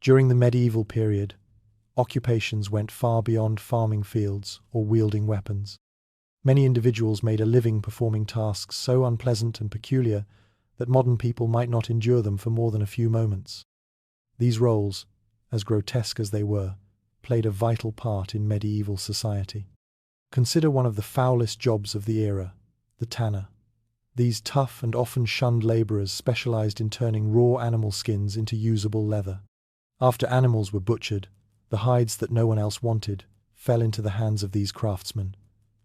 During the medieval period, occupations went far beyond farming fields or wielding weapons. Many individuals made a living performing tasks so unpleasant and peculiar that modern people might not endure them for more than a few moments. These roles, as grotesque as they were, played a vital part in medieval society. Consider one of the foulest jobs of the era, the tanner. These tough and often shunned laborers specialized in turning raw animal skins into usable leather. After animals were butchered, the hides that no one else wanted fell into the hands of these craftsmen,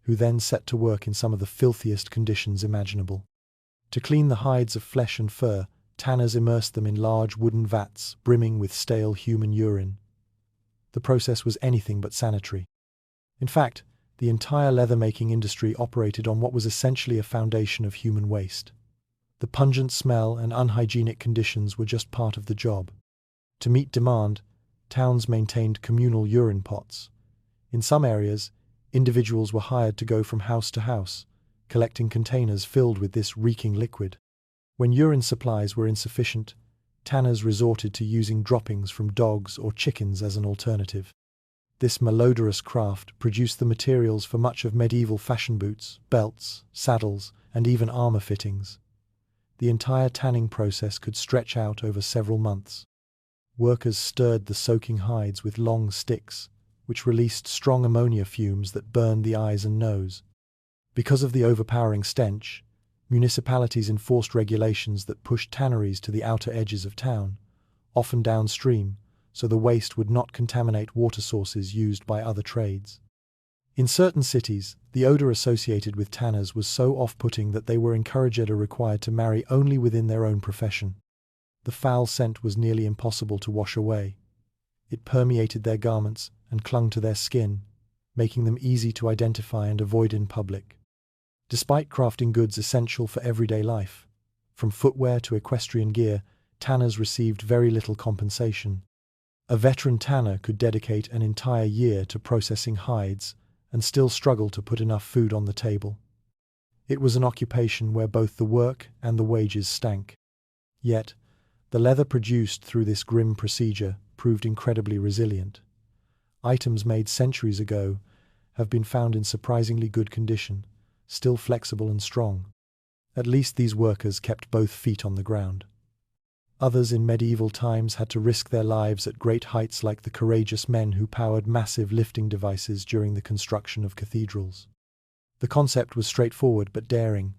who then set to work in some of the filthiest conditions imaginable. To clean the hides of flesh and fur, tanners immersed them in large wooden vats brimming with stale human urine. The process was anything but sanitary. In fact, the entire leather-making industry operated on what was essentially a foundation of human waste. The pungent smell and unhygienic conditions were just part of the job. To meet demand, towns maintained communal urine pots. In some areas, individuals were hired to go from house to house, collecting containers filled with this reeking liquid. When urine supplies were insufficient, tanners resorted to using droppings from dogs or chickens as an alternative. This malodorous craft produced the materials for much of medieval fashion boots, belts, saddles, and even armor fittings. The entire tanning process could stretch out over several months. Workers stirred the soaking hides with long sticks, which released strong ammonia fumes that burned the eyes and nose. Because of the overpowering stench, municipalities enforced regulations that pushed tanneries to the outer edges of town, often downstream, so the waste would not contaminate water sources used by other trades. In certain cities, the odor associated with tanners was so off-putting that they were encouraged or required to marry only within their own profession. The foul scent was nearly impossible to wash away. It permeated their garments and clung to their skin, making them easy to identify and avoid in public. Despite crafting goods essential for everyday life, from footwear to equestrian gear, tanners received very little compensation. A veteran tanner could dedicate an entire year to processing hides and still struggle to put enough food on the table. It was an occupation where both the work and the wages stank. Yet, the leather produced through this grim procedure proved incredibly resilient. Items made centuries ago have been found in surprisingly good condition, still flexible and strong. At least these workers kept both feet on the ground. Others in medieval times had to risk their lives at great heights, like the courageous men who powered massive lifting devices during the construction of cathedrals. The concept was straightforward but daring.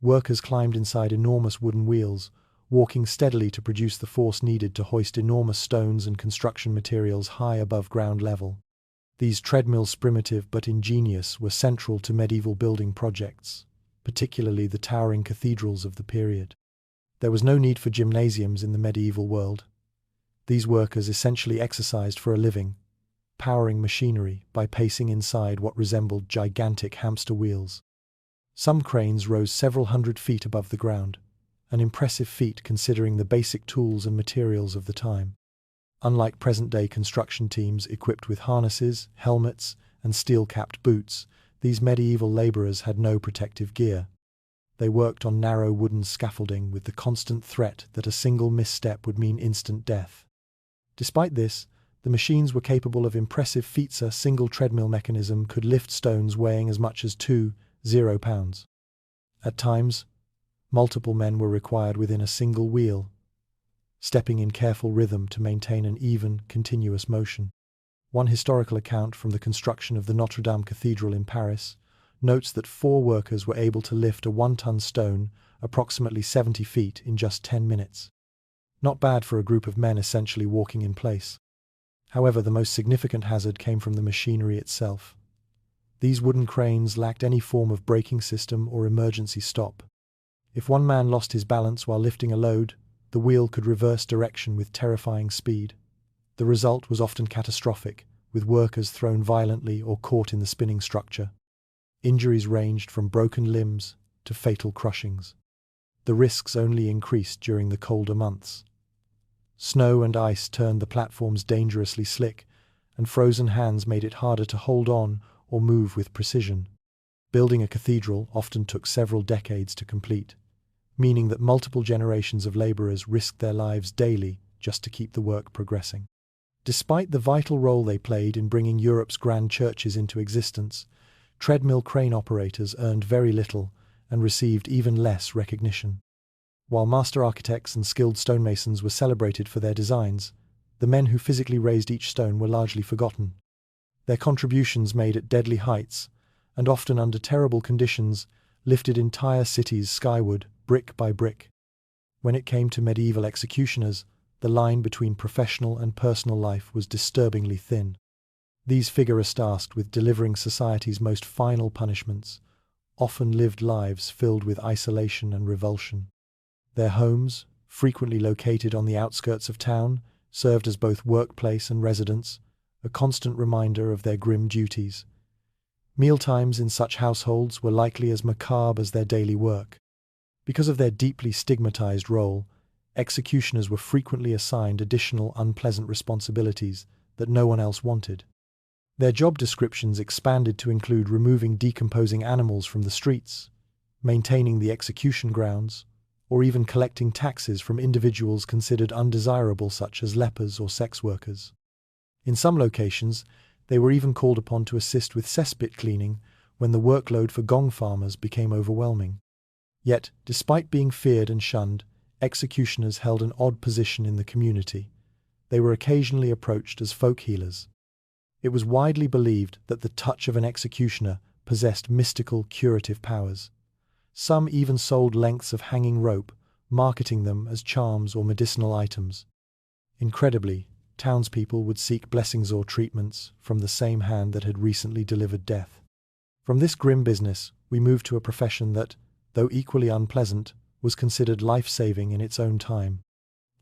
Workers climbed inside enormous wooden wheels, walking steadily to produce the force needed to hoist enormous stones and construction materials high above ground level. These treadmills, primitive but ingenious, were central to medieval building projects, particularly the towering cathedrals of the period. There was no need for gymnasiums in the medieval world. These workers essentially exercised for a living, powering machinery by pacing inside what resembled gigantic hamster wheels. Some cranes rose several hundred feet above the ground, an impressive feat considering the basic tools and materials of the time. Unlike present-day construction teams equipped with harnesses, helmets, and steel-capped boots, these medieval laborers had no protective gear. They worked on narrow wooden scaffolding with the constant threat that a single misstep would mean instant death. Despite this, the machines were capable of impressive feats. A single treadmill mechanism could lift stones weighing as much as 2.0 pounds. At times, multiple men were required within a single wheel, stepping in careful rhythm to maintain an even, continuous motion. One historical account from the construction of the Notre Dame Cathedral in Paris notes that 4 workers were able to lift a 1-ton stone approximately 70 feet in just 10 minutes. Not bad for a group of men essentially walking in place. However, the most significant hazard came from the machinery itself. These wooden cranes lacked any form of braking system or emergency stop. If one man lost his balance while lifting a load, the wheel could reverse direction with terrifying speed. The result was often catastrophic, with workers thrown violently or caught in the spinning structure. Injuries ranged from broken limbs to fatal crushings. The risks only increased during the colder months. Snow and ice turned the platforms dangerously slick, and frozen hands made it harder to hold on or move with precision. Building a cathedral often took several decades to complete, meaning that multiple generations of laborers risked their lives daily just to keep the work progressing. Despite the vital role they played in bringing Europe's grand churches into existence, treadmill crane operators earned very little and received even less recognition. While master architects and skilled stonemasons were celebrated for their designs, the men who physically raised each stone were largely forgotten. Their contributions made at deadly heights, and often under terrible conditions, lifted entire cities skyward, brick by brick. When it came to medieval executioners, the line between professional and personal life was disturbingly thin. These figures tasked with delivering society's most final punishments often lived lives filled with isolation and revulsion. Their homes, frequently located on the outskirts of town, served as both workplace and residence, a constant reminder of their grim duties. Mealtimes in such households were likely as macabre as their daily work. Because of their deeply stigmatized role, executioners were frequently assigned additional unpleasant responsibilities that no one else wanted. Their job descriptions expanded to include removing decomposing animals from the streets, maintaining the execution grounds, or even collecting taxes from individuals considered undesirable such as lepers or sex workers. In some locations, they were even called upon to assist with cesspit cleaning when the workload for gong farmers became overwhelming. Yet, despite being feared and shunned, executioners held an odd position in the community. They were occasionally approached as folk healers. It was widely believed that the touch of an executioner possessed mystical curative powers. Some even sold lengths of hanging rope, marketing them as charms or medicinal items. Incredibly, townspeople would seek blessings or treatments from the same hand that had recently delivered death. From this grim business, we move to a profession that, though equally unpleasant, was considered life-saving in its own time.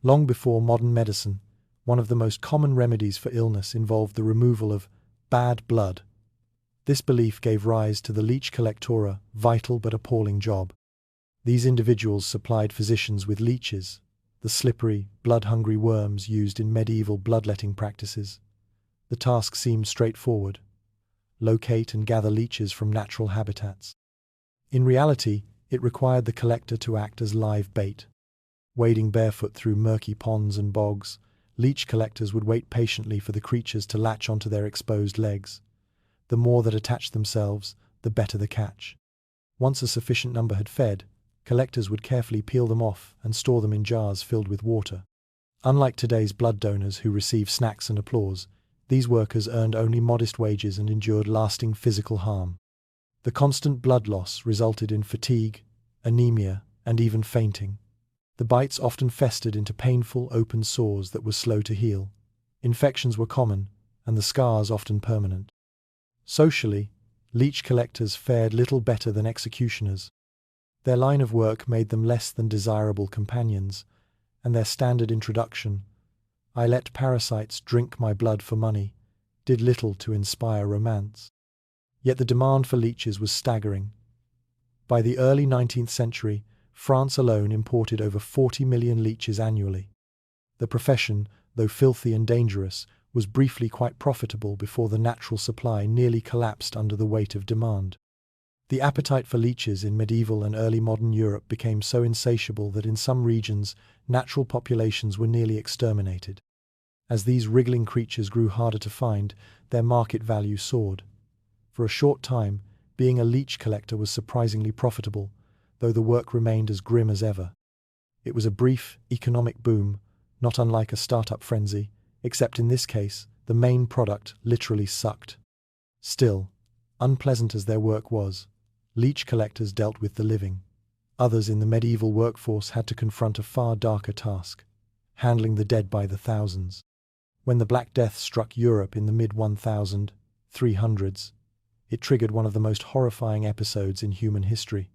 Long before modern medicine, one of the most common remedies for illness involved the removal of bad blood. This belief gave rise to the leech collectora, vital but appalling job. These individuals supplied physicians with leeches, the slippery, blood-hungry worms used in medieval bloodletting practices. The task seemed straightforward: locate and gather leeches from natural habitats. In reality, it required the collector to act as live bait. Wading barefoot through murky ponds and bogs, leech collectors would wait patiently for the creatures to latch onto their exposed legs. The more that attached themselves, the better the catch. Once a sufficient number had fed, collectors would carefully peel them off and store them in jars filled with water. Unlike today's blood donors who receive snacks and applause, these workers earned only modest wages and endured lasting physical harm. The constant blood loss resulted in fatigue, anemia, and even fainting. The bites often festered into painful, open sores that were slow to heal. Infections were common, and the scars often permanent. Socially, leech collectors fared little better than executioners. Their line of work made them less than desirable companions, and their standard introduction, "I let parasites drink my blood for money," did little to inspire romance. Yet the demand for leeches was staggering. By the early 19th century, France alone imported over 40 million leeches annually. The profession, though filthy and dangerous, was briefly quite profitable before the natural supply nearly collapsed under the weight of demand. The appetite for leeches in medieval and early modern Europe became so insatiable that in some regions, natural populations were nearly exterminated. As these wriggling creatures grew harder to find, their market value soared. For a short time, being a leech collector was surprisingly profitable, though the work remained as grim as ever. It was a brief economic boom, not unlike a startup frenzy, except in this case, the main product literally sucked. Still, unpleasant as their work was, leech collectors dealt with the living. Others in the medieval workforce had to confront a far darker task: handling the dead by the thousands. When the Black Death struck Europe in the mid-1300s, it triggered one of the most horrifying episodes in human history.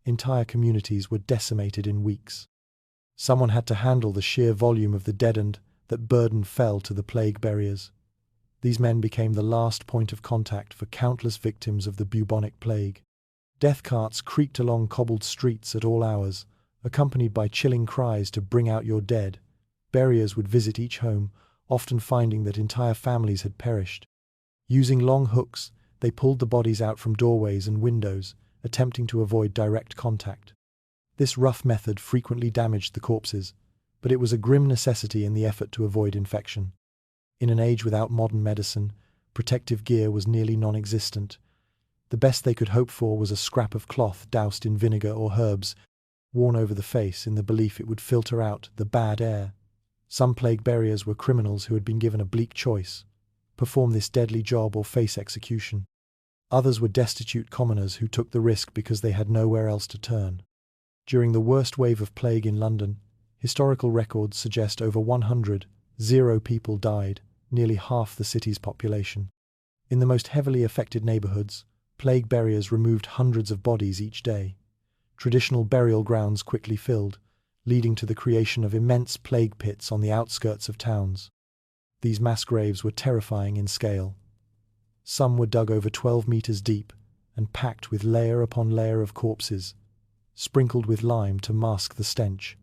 Entire communities were decimated in weeks. Someone had to handle the sheer volume of the deadened that burden fell to the plague bearers. These men became the last point of contact for countless victims of the bubonic plague. Death carts creaked along cobbled streets at all hours, accompanied by chilling cries to "bring out your dead." Buriers would visit each home, often finding that entire families had perished. Using long hooks, they pulled the bodies out from doorways and windows, attempting to avoid direct contact. This rough method frequently damaged the corpses, but it was a grim necessity in the effort to avoid infection. In an age without modern medicine, protective gear was nearly non-existent. The best they could hope for was a scrap of cloth doused in vinegar or herbs, worn over the face in the belief it would filter out the bad air. Some plague buriers were criminals who had been given a bleak choice: perform this deadly job or face execution. Others were destitute commoners who took the risk because they had nowhere else to turn. During the worst wave of plague in London, historical records suggest over 100 people died, nearly half the city's population. In the most heavily affected neighbourhoods, plague buriers removed hundreds of bodies each day. Traditional burial grounds quickly filled, leading to the creation of immense plague pits on the outskirts of towns. These mass graves were terrifying in scale. Some were dug over 12 meters deep and packed with layer upon layer of corpses, sprinkled with lime to mask the stench.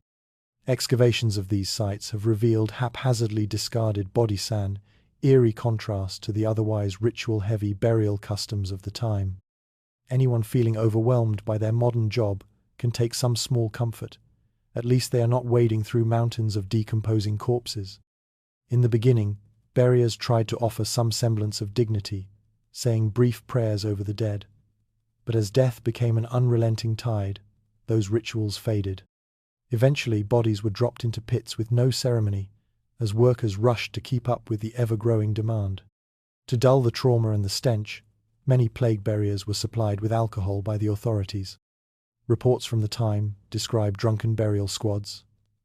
Excavations of these sites have revealed haphazardly discarded body sand, eerie contrast to the otherwise ritual-heavy burial customs of the time. Anyone feeling overwhelmed by their modern job can take some small comfort. At least they are not wading through mountains of decomposing corpses. In the beginning, buriers tried to offer some semblance of dignity, saying brief prayers over the dead. But as death became an unrelenting tide, those rituals faded. Eventually, bodies were dropped into pits with no ceremony, as workers rushed to keep up with the ever-growing demand. To dull the trauma and the stench, many plague buriers were supplied with alcohol by the authorities. Reports from the time describe drunken burial squads,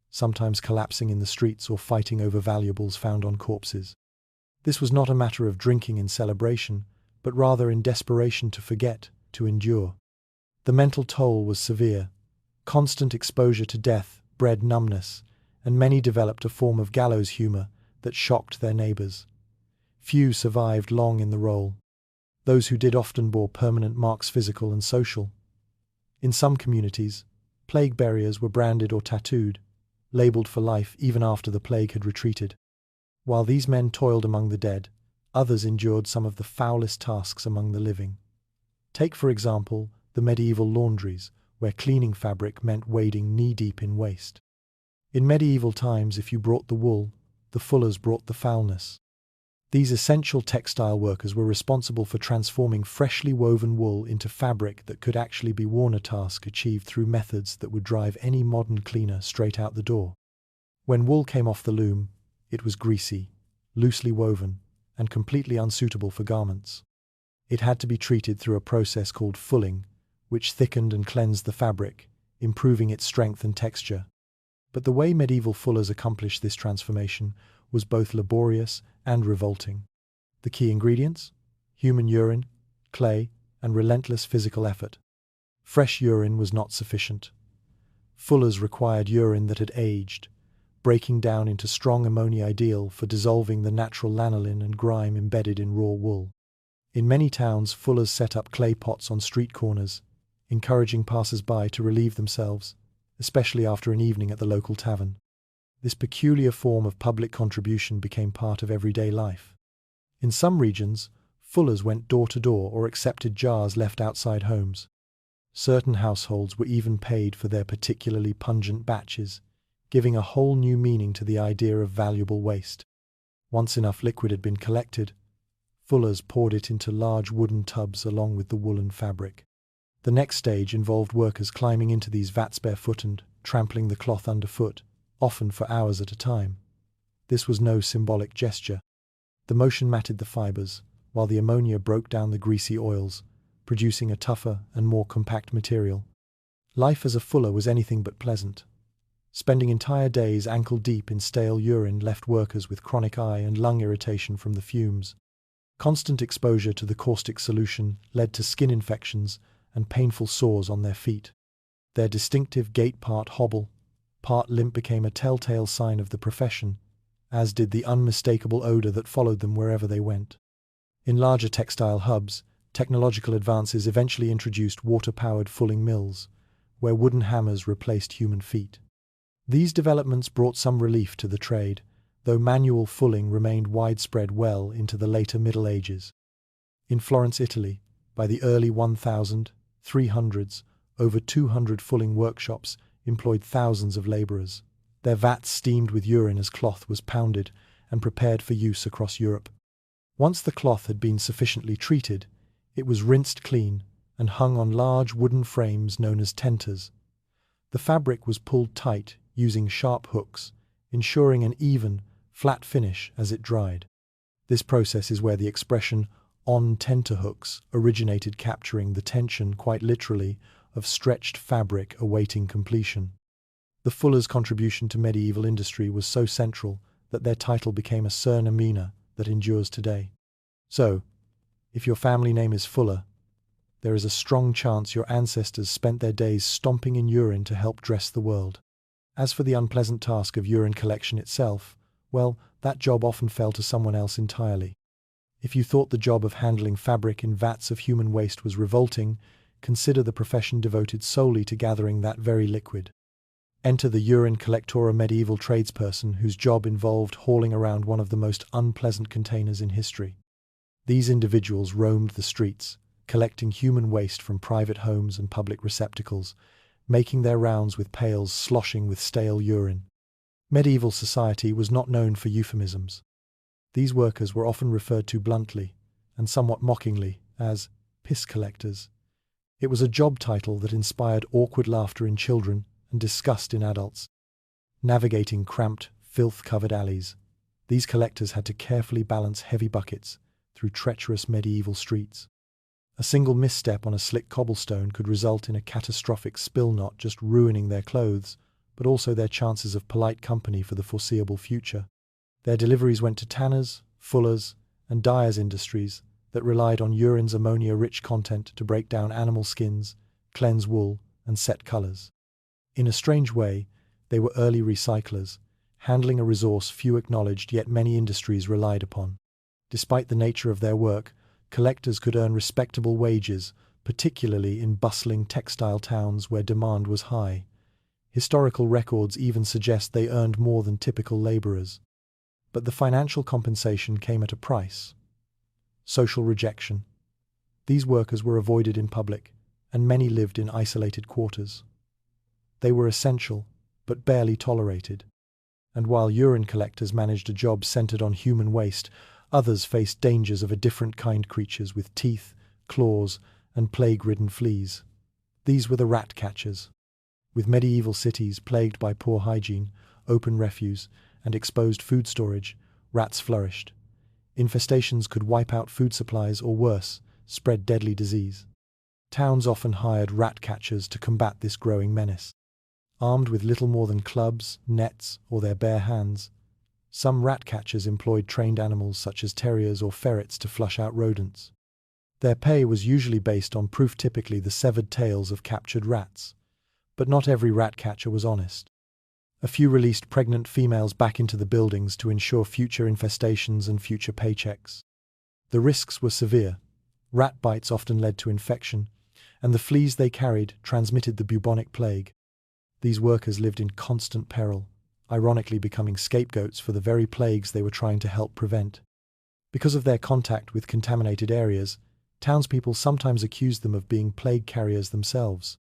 sometimes collapsing in the streets or fighting over valuables found on corpses. This was not a matter of drinking in celebration, but rather in desperation to forget, to endure. The mental toll was severe. Constant exposure to death bred numbness, and many developed a form of gallows humor that shocked their neighbors. Few survived long in the role. Those who did often bore permanent marks, physical and social. In some communities, plague buriers were branded or tattooed, labeled for life even after the plague had retreated. While these men toiled among the dead, others endured some of the foulest tasks among the living. Take, for example, the medieval laundries, where cleaning fabric meant wading knee-deep in waste. In medieval times, if you brought the wool, the fullers brought the foulness. These essential textile workers were responsible for transforming freshly woven wool into fabric that could actually be worn, a task achieved through methods that would drive any modern cleaner straight out the door. When wool came off the loom, it was greasy, loosely woven, and completely unsuitable for garments. It had to be treated through a process called fulling, which thickened and cleansed the fabric, improving its strength and texture. But the way medieval fullers accomplished this transformation was both laborious and revolting. The key ingredients? Human urine, clay, and relentless physical effort. Fresh urine was not sufficient. Fullers required urine that had aged, breaking down into strong ammonia, ideal for dissolving the natural lanolin and grime embedded in raw wool. In many towns, fullers set up clay pots on street corners, encouraging passers-by to relieve themselves, especially after an evening at the local tavern. This peculiar form of public contribution became part of everyday life. In some regions, fullers went door to door or accepted jars left outside homes. Certain households were even paid for their particularly pungent batches, giving a whole new meaning to the idea of valuable waste. Once enough liquid had been collected, fullers poured it into large wooden tubs along with the woolen fabric. The next stage involved workers climbing into these vats barefoot and trampling the cloth underfoot, often for hours at a time. This was no symbolic gesture. The motion matted the fibers, while the ammonia broke down the greasy oils, producing a tougher and more compact material. Life as a fuller was anything but pleasant. Spending entire days ankle-deep in stale urine left workers with chronic eye and lung irritation from the fumes. Constant exposure to the caustic solution led to skin infections and painful sores on their feet. Their distinctive gait, part hobble, part limp, became a telltale sign of the profession, as did the unmistakable odor that followed them wherever they went. In larger textile hubs, technological advances eventually introduced water-powered fulling mills, where wooden hammers replaced human feet. These developments brought some relief to the trade, though manual fulling remained widespread well into the later Middle Ages. In Florence, Italy, by the early 1300s, over 200 fulling workshops employed thousands of laborers. their vats steamed with urine as cloth was pounded and prepared for use across Europe. Once the cloth had been sufficiently treated, it was rinsed clean and hung on large wooden frames known as tenters. The fabric was pulled tight using sharp hooks, ensuring an even, flat finish as it dried. This process is where the expression "on tenterhooks" originated, capturing the tension, quite literally, of stretched fabric awaiting completion. The fullers' contribution to medieval industry was so central that their title became a surname that endures today. So, if your family name is Fuller, there is a strong chance your ancestors spent their days stomping in urine to help dress the world. As for the unpleasant task of urine collection itself, well, that job often fell to someone else entirely. If you thought the job of handling fabric in vats of human waste was revolting, consider the profession devoted solely to gathering that very liquid. Enter the urine collector, a medieval tradesperson whose job involved hauling around one of the most unpleasant containers in history. These individuals roamed the streets, collecting human waste from private homes and public receptacles, making their rounds with pails sloshing with stale urine. Medieval society was not known for euphemisms. These workers were often referred to bluntly, and somewhat mockingly, as piss collectors. It was a job title that inspired awkward laughter in children and disgust in adults. Navigating cramped, filth-covered alleys, these collectors had to carefully balance heavy buckets through treacherous medieval streets. A single misstep on a slick cobblestone could result in a catastrophic spill, not just ruining their clothes, but also their chances of polite company for the foreseeable future. Their deliveries went to tanners, fullers, and dyers industries that relied on urine's ammonia-rich content to break down animal skins, cleanse wool, and set colors. In a strange way, they were early recyclers, handling a resource few acknowledged yet many industries relied upon. Despite the nature of their work, collectors could earn respectable wages, particularly in bustling textile towns where demand was high. Historical records even suggest they earned more than typical laborers. But the financial compensation came at a price. Social rejection. These workers were avoided in public, and many lived in isolated quarters. They were essential, but barely tolerated. And while urine collectors managed a job centered on human waste, others faced dangers of a different kind, creatures with teeth, claws, and plague-ridden fleas. These were the rat catchers. With medieval cities plagued by poor hygiene, open refuse, and exposed food storage, rats flourished. Infestations could wipe out food supplies or, worse, spread deadly disease. Towns often hired rat catchers to combat this growing menace. Armed with little more than clubs, nets, or their bare hands, some rat catchers employed trained animals such as terriers or ferrets to flush out rodents. Their pay was usually based on proof, typically the severed tails of captured rats. But not every rat catcher was honest. A few released pregnant females back into the buildings to ensure future infestations and future paychecks. The risks were severe. Rat bites often led to infection, and the fleas they carried transmitted the bubonic plague. These workers lived in constant peril, ironically becoming scapegoats for the very plagues they were trying to help prevent. Because of their contact with contaminated areas, townspeople sometimes accused them of being plague carriers themselves.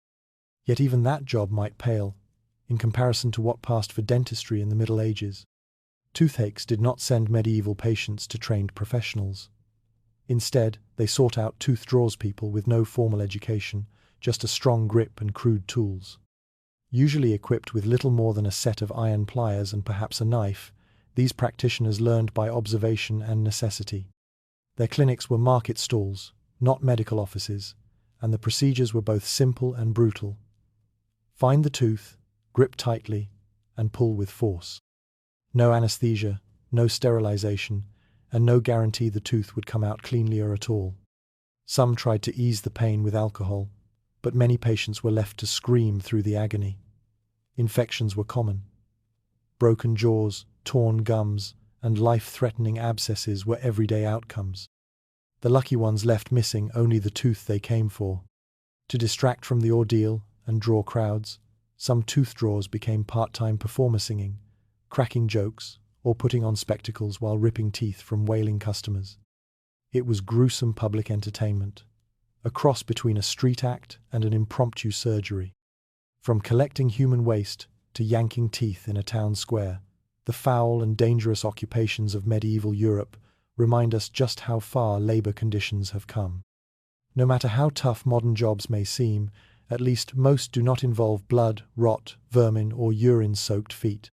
Yet even that job might pale in comparison to what passed for dentistry in the Middle Ages. Toothaches did not send medieval patients to trained professionals. Instead, they sought out tooth drawers people with no formal education, just a strong grip and crude tools. Usually equipped with little more than a set of iron pliers and perhaps a knife, these practitioners learned by observation and necessity. Their clinics were market stalls, not medical offices, and the procedures were both simple and brutal. Find the tooth, grip tightly, and pull with force. No anesthesia, no sterilization, and no guarantee the tooth would come out cleanly or at all. Some tried to ease the pain with alcohol, but many patients were left to scream through the agony. Infections were common. Broken jaws, torn gums, and life-threatening abscesses were everyday outcomes. The lucky ones left missing only the tooth they came for. To distract from the ordeal and draw crowds, some tooth drawers became part-time performer, singing, cracking jokes, or putting on spectacles while ripping teeth from wailing customers. It was gruesome public entertainment, a cross between a street act and an impromptu surgery. From collecting human waste to yanking teeth in a town square. The foul and dangerous occupations of medieval Europe remind us just how far labor conditions have come. No matter how tough modern jobs may seem, at least most do not involve blood, rot, vermin, or urine-soaked feet.